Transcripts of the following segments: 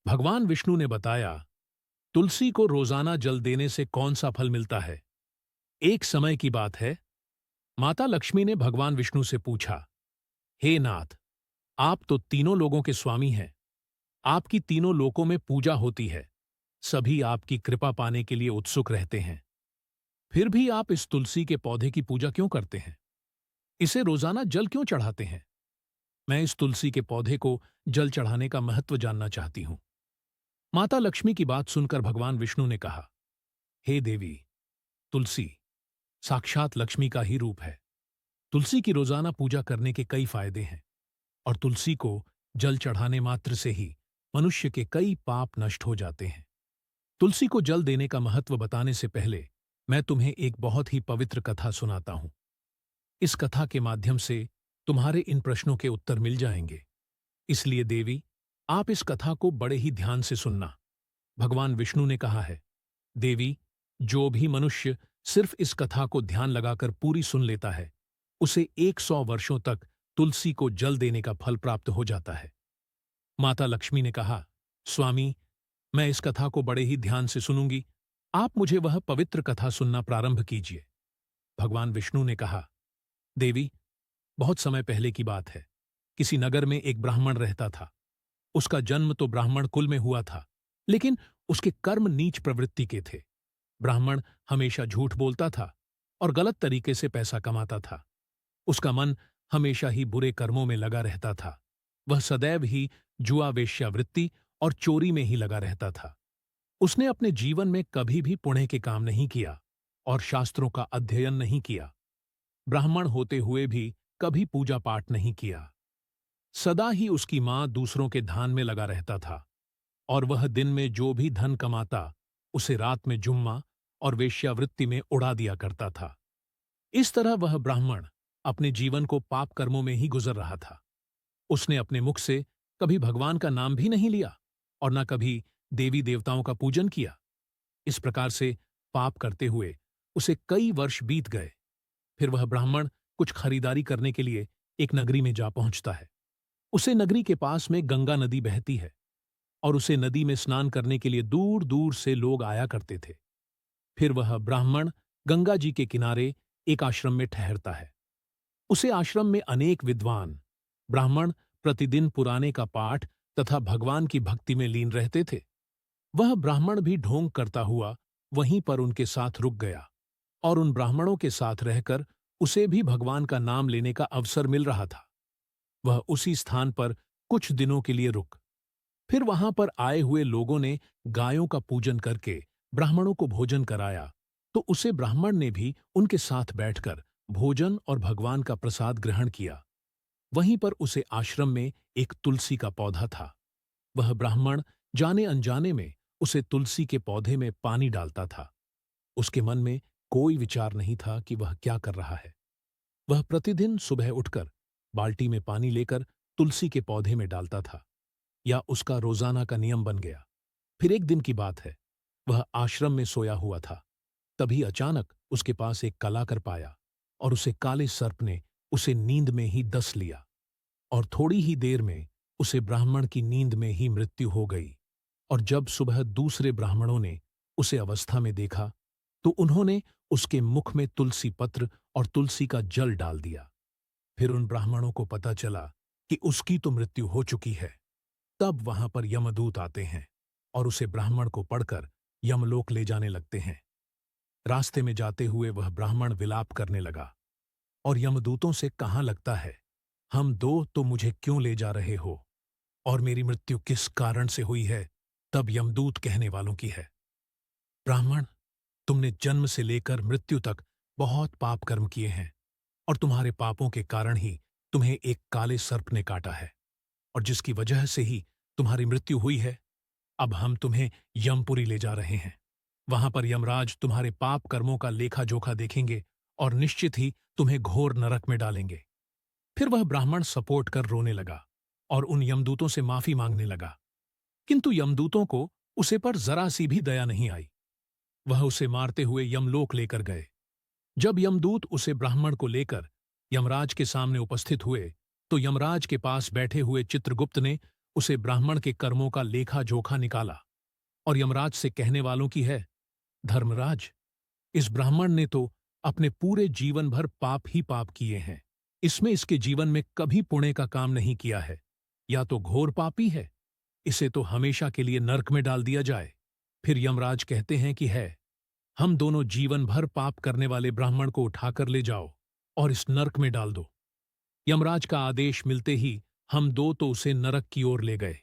भगवान विष्णु ने बताया, तुलसी को रोजाना जल देने से कौन सा फल मिलता है। एक समय की बात है, माता लक्ष्मी ने भगवान विष्णु से पूछा, हे नाथ, आप तो तीनों लोगों के स्वामी हैं। आपकी तीनों लोकों में पूजा होती है। सभी आपकी कृपा पाने के लिए उत्सुक रहते हैं। फिर भी आप इस तुलसी के पौधे की पूजा क्यों करते हैं? इसे रोजाना जल क्यों चढ़ाते हैं? मैं इस तुलसी के पौधे को जल चढ़ाने का महत्व जानना चाहती हूं। माता लक्ष्मी की बात सुनकर भगवान विष्णु ने कहा, हे देवी, तुलसी साक्षात लक्ष्मी का ही रूप है। तुलसी की रोजाना पूजा करने के कई फायदे हैं और तुलसी को जल चढ़ाने मात्र से ही मनुष्य के कई पाप नष्ट हो जाते हैं। तुलसी को जल देने का महत्व बताने से पहले मैं तुम्हें एक बहुत ही पवित्र कथा सुनाता हूं। इस कथा के माध्यम से तुम्हारे इन प्रश्नों के उत्तर मिल जाएंगे। इसलिए देवी, आप इस कथा को बड़े ही ध्यान से सुनना। भगवान विष्णु ने कहा है, देवी, जो भी मनुष्य सिर्फ इस कथा को ध्यान लगाकर पूरी सुन लेता है, उसे 100 वर्षों तक तुलसी को जल देने का फल प्राप्त हो जाता है। माता लक्ष्मी ने कहा, स्वामी, मैं इस कथा को बड़े ही ध्यान से सुनूंगी। आप मुझे वह पवित्र कथा सुनना प्रारंभ कीजिए। भगवान विष्णु ने कहा, देवी, बहुत समय पहले की बात है। किसी नगर में एक ब्राह्मण रहता था। उसका जन्म तो ब्राह्मण कुल में हुआ था, लेकिन उसके कर्म नीच प्रवृत्ति के थे। ब्राह्मण हमेशा झूठ बोलता था और गलत तरीके से पैसा कमाता था। उसका मन हमेशा ही बुरे कर्मों में लगा रहता था। वह सदैव ही जुआ, वेश्यावृत्ति और चोरी में ही लगा रहता था। उसने अपने जीवन में कभी भी पुण्य के काम नहीं किया और शास्त्रों का अध्ययन नहीं किया। ब्राह्मण होते हुए भी कभी पूजा पाठ नहीं किया। सदा ही उसकी मां दूसरों के धान में लगा रहता था और वह दिन में जो भी धन कमाता उसे रात में जुम्मा और वेश्यावृत्ति में उड़ा दिया करता था। इस तरह वह ब्राह्मण अपने जीवन को पाप कर्मों में ही गुजर रहा था। उसने अपने मुख से कभी भगवान का नाम भी नहीं लिया और न कभी देवी देवताओं का पूजन किया। इस प्रकार से पाप करते हुए उसे कई वर्ष बीत गए। फिर वह ब्राह्मण कुछ खरीदारी करने के लिए एक नगरी में जा पहुंचता है। उसे नगरी के पास में गंगा नदी बहती है और उसे नदी में स्नान करने के लिए दूर दूर से लोग आया करते थे। फिर वह ब्राह्मण गंगा जी के किनारे एक आश्रम में ठहरता है। उसे आश्रम में अनेक विद्वान ब्राह्मण प्रतिदिन पुराने का पाठ तथा भगवान की भक्ति में लीन रहते थे। वह ब्राह्मण भी ढोंग करता हुआ वहीं पर उनके साथ रुक गया और उन ब्राह्मणों के साथ रहकर उसे भी भगवान का नाम लेने का अवसर मिल रहा था। वह उसी स्थान पर कुछ दिनों के लिए रुक। फिर वहां पर आए हुए लोगों ने गायों का पूजन करके ब्राह्मणों को भोजन कराया, तो उसे ब्राह्मण ने भी उनके साथ बैठकर भोजन और भगवान का प्रसाद ग्रहण किया। वहीं पर उसे आश्रम में एक तुलसी का पौधा था। वह ब्राह्मण जाने अनजाने में उसे तुलसी के पौधे में पानी डालता था। उसके मन में कोई विचार नहीं था कि वह क्या कर रहा है। वह प्रतिदिन सुबह उठकर बाल्टी में पानी लेकर तुलसी के पौधे में डालता था, या उसका रोजाना का नियम बन गया। फिर एक दिन की बात है, वह आश्रम में सोया हुआ था। तभी अचानक उसके पास एक कलाकर पाया और उसे काले सर्प ने उसे नींद में ही डस लिया और थोड़ी ही देर में उसे ब्राह्मण की नींद में ही मृत्यु हो गई। और जब सुबह दूसरे ब्राह्मणों ने उसे अवस्था में देखा तो उन्होंने उसके मुख में तुलसी पत्र और तुलसी का जल डाल दिया। फिर उन ब्राह्मणों को पता चला कि उसकी तो मृत्यु हो चुकी है। तब वहां पर यमदूत आते हैं और उसे ब्राह्मण को पढ़कर यमलोक ले जाने लगते हैं। रास्ते में जाते हुए वह ब्राह्मण विलाप करने लगा और यमदूतों से कहाँ लगता है, हम दो तो मुझे क्यों ले जा रहे हो और मेरी मृत्यु किस कारण से हुई है। तब यमदूत कहने वालों की है, ब्राह्मण, तुमने जन्म से लेकर मृत्यु तक बहुत पाप कर्म किए हैं और तुम्हारे पापों के कारण ही तुम्हें एक काले सर्प ने काटा है और जिसकी वजह से ही तुम्हारी मृत्यु हुई है। अब हम तुम्हें यमपुरी ले जा रहे हैं। वहां पर यमराज तुम्हारे पाप कर्मों का लेखा जोखा देखेंगे और निश्चित ही तुम्हें घोर नरक में डालेंगे। फिर वह ब्राह्मण सपोर्ट कर रोने लगा और उन यमदूतों से माफी मांगने लगा, किंतु यमदूतों को उसे पर जरा सी भी दया नहीं आई। वह उसे मारते हुए यमलोक लेकर गए। जब यमदूत उसे ब्राह्मण को लेकर यमराज के सामने उपस्थित हुए तो यमराज के पास बैठे हुए चित्रगुप्त ने उसे ब्राह्मण के कर्मों का लेखा जोखा निकाला और यमराज से कहने वालों की है, धर्मराज, इस ब्राह्मण ने तो अपने पूरे जीवन भर पाप ही पाप किए हैं। इसमें इसके जीवन में कभी पुण्य का काम नहीं किया है, या तो घोर पापी है, इसे तो हमेशा के लिए नरक में डाल दिया जाए। फिर यमराज कहते हैं कि है, हम दोनों जीवन भर पाप करने वाले ब्राह्मण को उठाकर ले जाओ और इस नरक में डाल दो। यमराज का आदेश मिलते ही हम दो तो उसे नरक की ओर ले गए।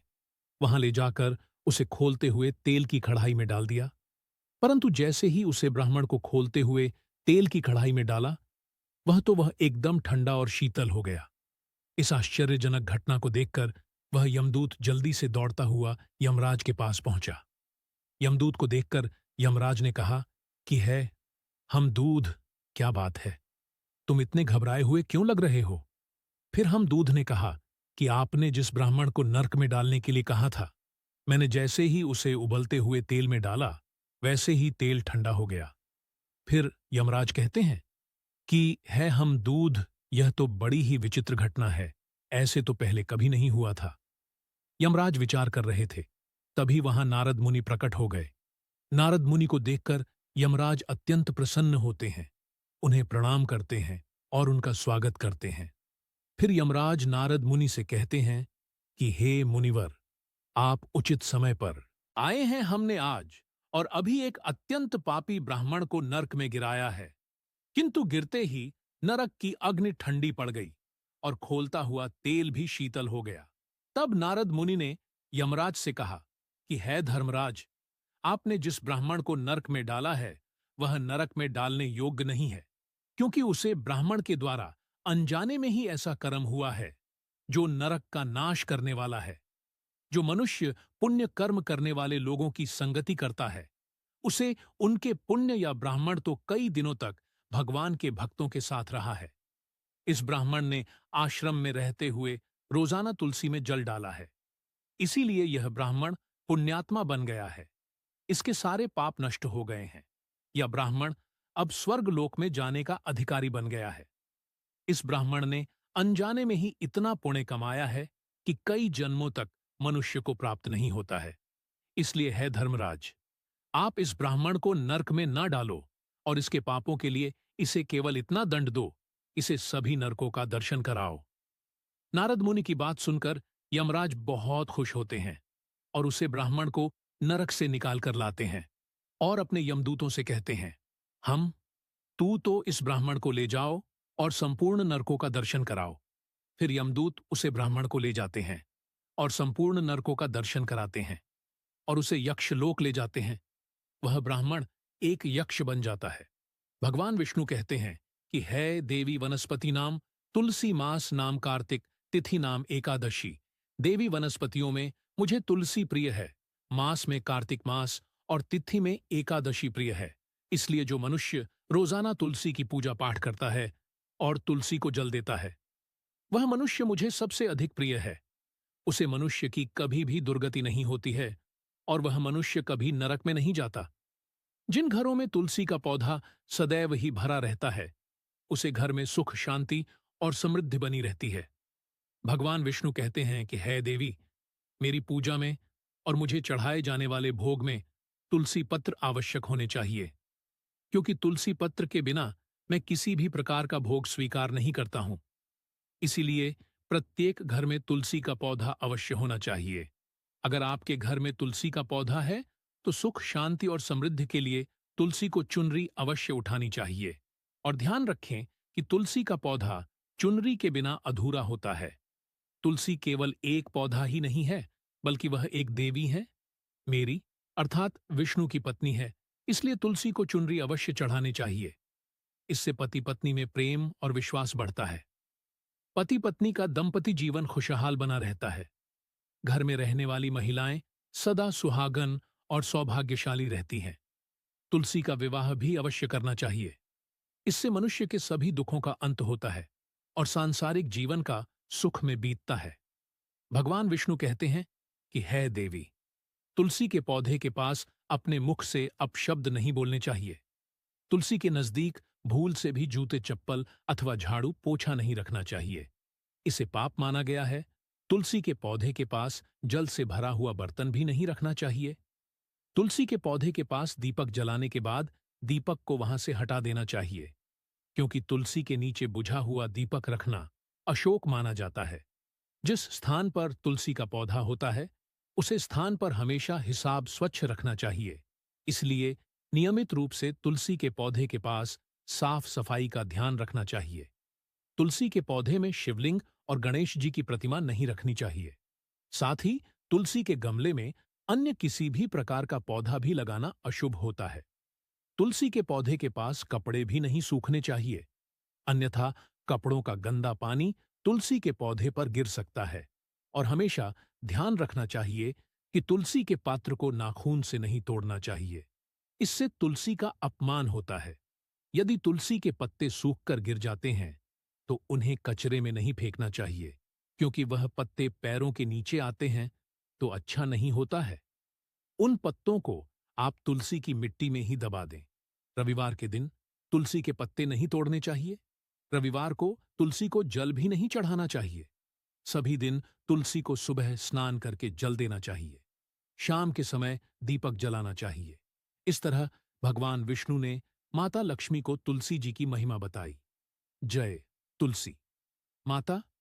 वहां ले जाकर उसे खोलते हुए तेल की कढ़ाई में डाल दिया। परंतु जैसे ही उसे ब्राह्मण को खोलते हुए तेल की कढ़ाई में डाला, वह एकदम ठंडा और शीतल हो गया। इस आश्चर्यजनक घटना को देखकर वह यमदूत जल्दी से दौड़ता हुआ यमराज के पास पहुंचा। यमदूत को देखकर यमराज ने कहा कि है, हम दूध, क्या बात है, तुम इतने घबराए हुए क्यों लग रहे हो? फिर हम दूध ने कहा कि आपने जिस ब्राह्मण को नरक में डालने के लिए कहा था, मैंने जैसे ही उसे उबलते हुए तेल में डाला, वैसे ही तेल ठंडा हो गया। फिर यमराज कहते हैं कि है, हम दूध, यह तो बड़ी ही विचित्र घटना है, ऐसे तो पहले कभी नहीं हुआ था। यमराज विचार कर रहे थे, तभी वहां नारद मुनि प्रकट हो गए। नारद मुनि को देखकर यमराज अत्यंत प्रसन्न होते हैं, उन्हें प्रणाम करते हैं और उनका स्वागत करते हैं। फिर यमराज नारद मुनि से कहते हैं कि हे मुनिवर, आप उचित समय पर आए हैं। हमने आज और अभी एक अत्यंत पापी ब्राह्मण को नरक में गिराया है, किंतु गिरते ही नरक की अग्नि ठंडी पड़ गई और खोलता हुआ तेल भी शीतल हो गया। तब नारद मुनि ने यमराज से कहा कि है धर्मराज, आपने जिस ब्राह्मण को नरक में डाला है, वह नरक में डालने योग्य नहीं है, क्योंकि उसे ब्राह्मण के द्वारा अनजाने में ही ऐसा कर्म हुआ है जो नरक का नाश करने वाला है। जो मनुष्य पुण्य कर्म करने वाले लोगों की संगति करता है, उसे उनके पुण्य या ब्राह्मण तो कई दिनों तक भगवान के भक्तों के साथ रहा है। इस ब्राह्मण ने आश्रम में रहते हुए रोजाना तुलसी में जल डाला है, इसीलिए यह ब्राह्मण पुण्यात्मा बन गया है। इसके सारे पाप नष्ट हो गए हैं। यह ब्राह्मण अब स्वर्ग लोक में जाने का अधिकारी बन गया है। इस ब्राह्मण ने अनजाने में ही इतना पुण्य कमाया है कि कई जन्मों तक मनुष्य को प्राप्त नहीं होता है। इसलिए है धर्मराज, आप इस ब्राह्मण को नरक में न डालो और इसके पापों के लिए इसे केवल इतना दंड दो, इसे सभी नरकों का दर्शन कराओ। नारद मुनि की बात सुनकर यमराज बहुत खुश होते हैं और उसे ब्राह्मण को नरक से निकाल कर लाते हैं और अपने यमदूतों से कहते हैं, तू तो इस ब्राह्मण को ले जाओ और संपूर्ण नरकों का दर्शन कराओ। फिर यमदूत उसे ब्राह्मण को ले जाते हैं और संपूर्ण नरकों का दर्शन कराते हैं और उसे यक्षलोक ले जाते हैं। वह ब्राह्मण एक यक्ष बन जाता है। भगवान विष्णु कहते हैं कि है देवी वनस्पति नाम तुलसी मास नाम कार्तिक तिथि नाम एकादशी। देवी वनस्पतियों में मुझे तुलसी प्रिय है, मास में कार्तिक मास और तिथि में एकादशी प्रिय है। इसलिए जो मनुष्य रोजाना तुलसी की पूजा पाठ करता है और तुलसी को जल देता है, वह मनुष्य मुझे सबसे अधिक प्रिय है। उसे मनुष्य की कभी भी दुर्गति नहीं होती है और वह मनुष्य कभी नरक में नहीं जाता। जिन घरों में तुलसी का पौधा सदैव ही भरा रहता है, उसे घर में सुख, शांति और समृद्धि बनी रहती है। भगवान विष्णु कहते हैं कि है देवी, मेरी पूजा में और मुझे चढ़ाए जाने वाले भोग में तुलसी पत्र आवश्यक होने चाहिए, क्योंकि तुलसी पत्र के बिना मैं किसी भी प्रकार का भोग स्वीकार नहीं करता हूं। इसीलिए प्रत्येक घर में तुलसी का पौधा अवश्य होना चाहिए। अगर आपके घर में तुलसी का पौधा है तो सुख, शांति और समृद्धि के लिए तुलसी को चुनरी अवश्य उठानी चाहिए। और ध्यान रखें कि तुलसी का पौधा चुनरी के बिना अधूरा होता है। तुलसी केवल एक पौधा ही नहीं है, बल्कि वह एक देवी है, मेरी अर्थात विष्णु की पत्नी है। इसलिए तुलसी को चुनरी अवश्य चढ़ाने चाहिए। इससे पति पत्नी में प्रेम और विश्वास बढ़ता है। पति पत्नी का दंपति जीवन खुशहाल बना रहता है। घर में रहने वाली महिलाएं सदा सुहागन और सौभाग्यशाली रहती हैं। तुलसी का विवाह भी अवश्य करना चाहिए। इससे मनुष्य के सभी दुखों का अंत होता है और सांसारिक जीवन का सुख में बीतता है। भगवान विष्णु कहते हैं कि है देवी, तुलसी के पौधे के पास अपने मुख से अपशब्द नहीं बोलने चाहिए। तुलसी के नजदीक भूल से भी जूते, चप्पल अथवा झाड़ू, पोछा नहीं रखना चाहिए। इसे पाप माना गया है तुलसी के पौधे के पास जल से भरा हुआ बर्तन भी नहीं रखना चाहिए। तुलसी के पौधे के पास दीपक जलाने के बाद दीपक को वहां से हटा देना चाहिए, क्योंकि तुलसी के नीचे बुझा हुआ दीपक रखना अशुभ माना जाता है। जिस स्थान पर तुलसी का पौधा होता है, उसे स्थान पर हमेशा हिसाब स्वच्छ रखना चाहिए। इसलिए नियमित रूप से तुलसी के पौधे के पास साफ सफाई का ध्यान रखना चाहिए। तुलसी के पौधे में शिवलिंग और गणेश जी की प्रतिमा नहीं रखनी चाहिए। साथ ही तुलसी के गमले में अन्य किसी भी प्रकार का पौधा भी लगाना अशुभ होता है। तुलसी के पौधे के पास कपड़े भी नहीं सूखने चाहिए, अन्यथा कपड़ों का गंदा पानी तुलसी के पौधे पर गिर सकता है। और हमेशा ध्यान रखना चाहिए कि तुलसी के पात्र को नाखून से नहीं तोड़ना चाहिए। इससे तुलसी का अपमान होता है। यदि तुलसी के पत्ते सूखकर गिर जाते हैं, तो उन्हें कचरे में नहीं फेंकना चाहिए, क्योंकि वह पत्ते पैरों के नीचे आते हैं तो अच्छा नहीं होता है। उन पत्तों को आप तुलसी की मिट्टी में ही दबा दें। रविवार के दिन तुलसी के पत्ते नहीं तोड़ने चाहिए। रविवार को तुलसी को जल भी नहीं चढ़ाना चाहिए। सभी दिन तुलसी को सुबह स्नान करके जल देना चाहिए। शाम के समय दीपक जलाना चाहिए। इस तरह भगवान विष्णु ने माता लक्ष्मी को तुलसी जी की महिमा बताई। जय तुलसी माता।